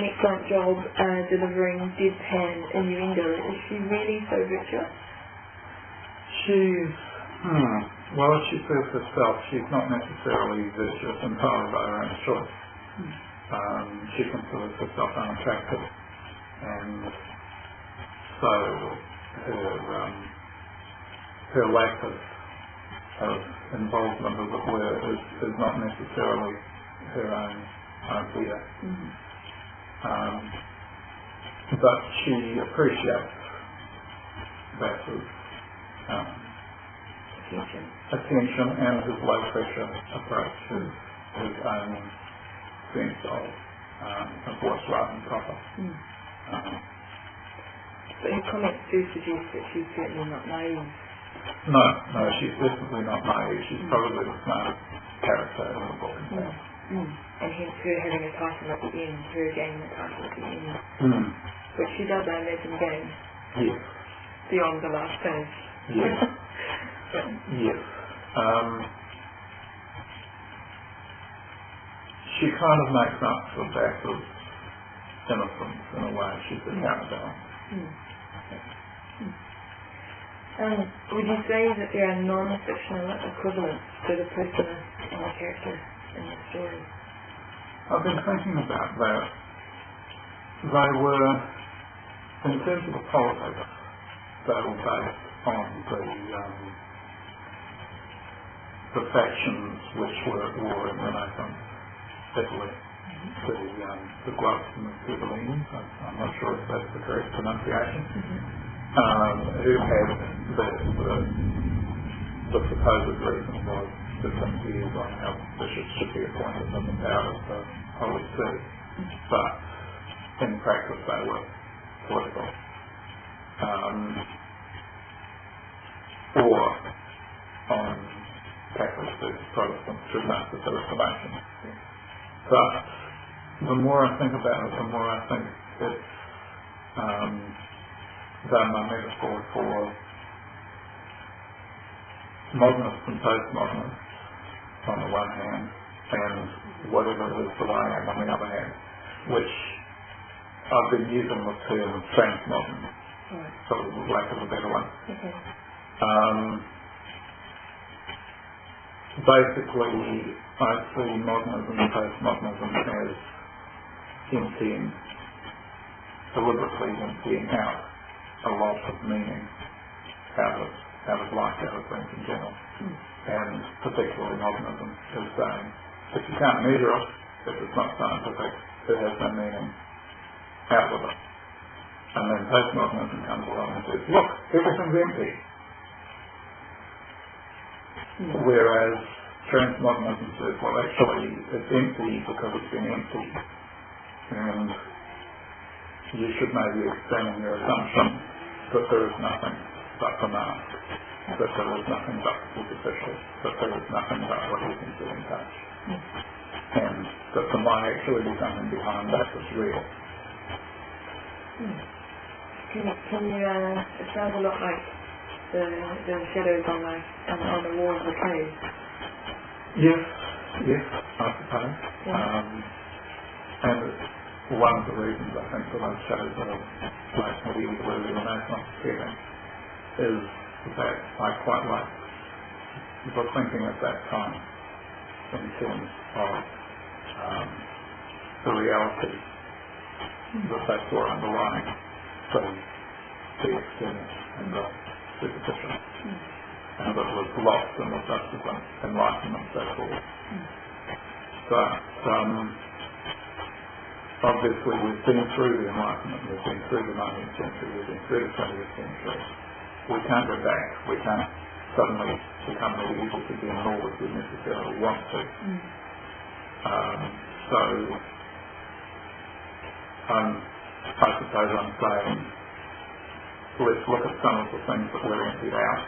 an excellent job delivering deadpan innuendo. Is she really so virtuous? She's, well, as she says herself, she's not necessarily virtuous entirely by her own choice. She considers herself unattractive, and so her lack of involvement, as it were, is not necessarily her own idea. But she appreciates Vass's attention and his low pressure approach, his own sense of what's right and proper. But her comments do suggest that she's certainly not naive. No, she's definitely not naive. She's probably the smartest character in the book. And hence her having a title at the end, her gaining a title at the end. Which she does, I imagine, gain. Yes. Beyond the last page. Yes. Yes. She kind of makes up for Vass's innocence in a way. She's a counterbalance. Would you say that there are non-fictional equivalents to the person and the character in the story? I've been thinking about that. They were, in terms of the politics, they were based on the factions which were at war in Renaissance Italy. The Guelphs and the Evelyn, I'm not sure if that's the correct pronunciation, who had the supposed reason was different views on how bishops should be appointed and the power of the Holy See, but in practice they were political. Or on Catholics versus Protestants through most of the Reformation. But the more I think about it, the more I think it's done my metaphor for modernists and postmodernists on the one hand, and whatever it is that I am on the other hand, which I've been using the term transmodern, for lack of a better one. Basically, I see modernism and postmodernism as emptying, deliberately emptying out a lot of meaning out of life, out of things in general. And particularly modernism is saying, if you can't measure it, if it's not scientific, it has no meaning, out with it. And then postmodernism comes along and says, look, everything's empty. Whereas transmodernism says, well, actually, it's empty because it's been empty. And you should maybe examine your assumption that there is nothing but the mask, that there is nothing but the superficial, that there is nothing but what you can see and touch. And that there might actually be something behind that that's real. Can you, it sounds a lot like the shadows on the wall of the cave. Yes, I suppose. And one of the reasons I think for those shadows are like medieval early Renaissance setting is that I quite like the thinking at that time in terms of the reality that they saw underlying the external and the superficial, and that was lost in the subsequent enlightenment, so forth. But obviously we've been through the Enlightenment, we've been through the 19th century, we've been through the 20th century. We can't go back, we can't suddenly become medieval again, nor would we necessarily want to. So I suppose I'm saying, let's look at some of the things that were emptied out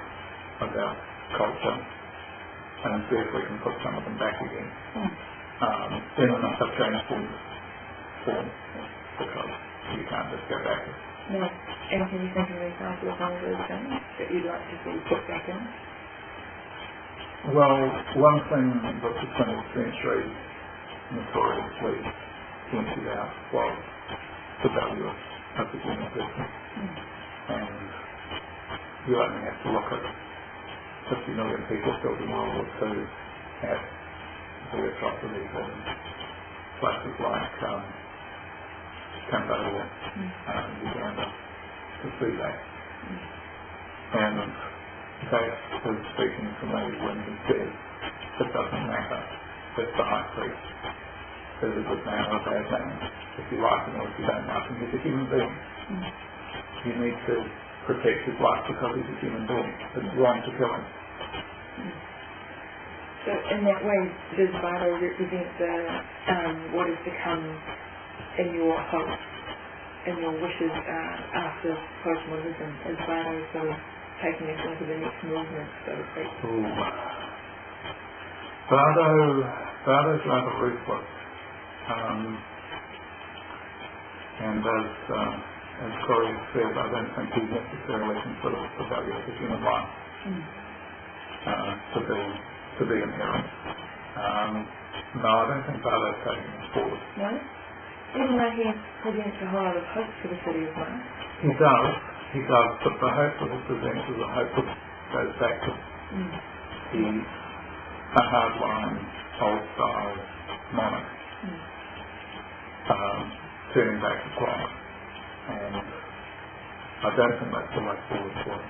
about culture and see if we can put some of them back again in a transformed form, because you can't just go back. No. Anything you think of these ideas on those things that you'd like to see put back in? Well, one thing that the 20th century notoriously emptied out was the value of the human person. And you only have to look at 50 million people killed in World War II, at the atrocities in places like Cambodia and Uganda to see that. And that is speaking to me when he says it doesn't matter if the high priest is a good man or a bad man, if you like him or if you don't like him, he's a human being. You need to protect his life because he's a human being. It's wrong to kill him. So in that way, does Bardo represent what has become in your hope, in your wishes after postmodernism? Is Bardo sort of taking us into the next movement, so to speak? Bardo's rather ruthless. And as Corey said, I don't think he necessarily considers the value of the human life to be inherent. No, I don't think Bardo's taking it forward. No? Even though he presents a whole lot of hope for the city of Mars? He does, but the hope that he presents is a hope that goes back to a hardline, old-style monarch. Turning back the clock, and I don't think that's the way forward for it.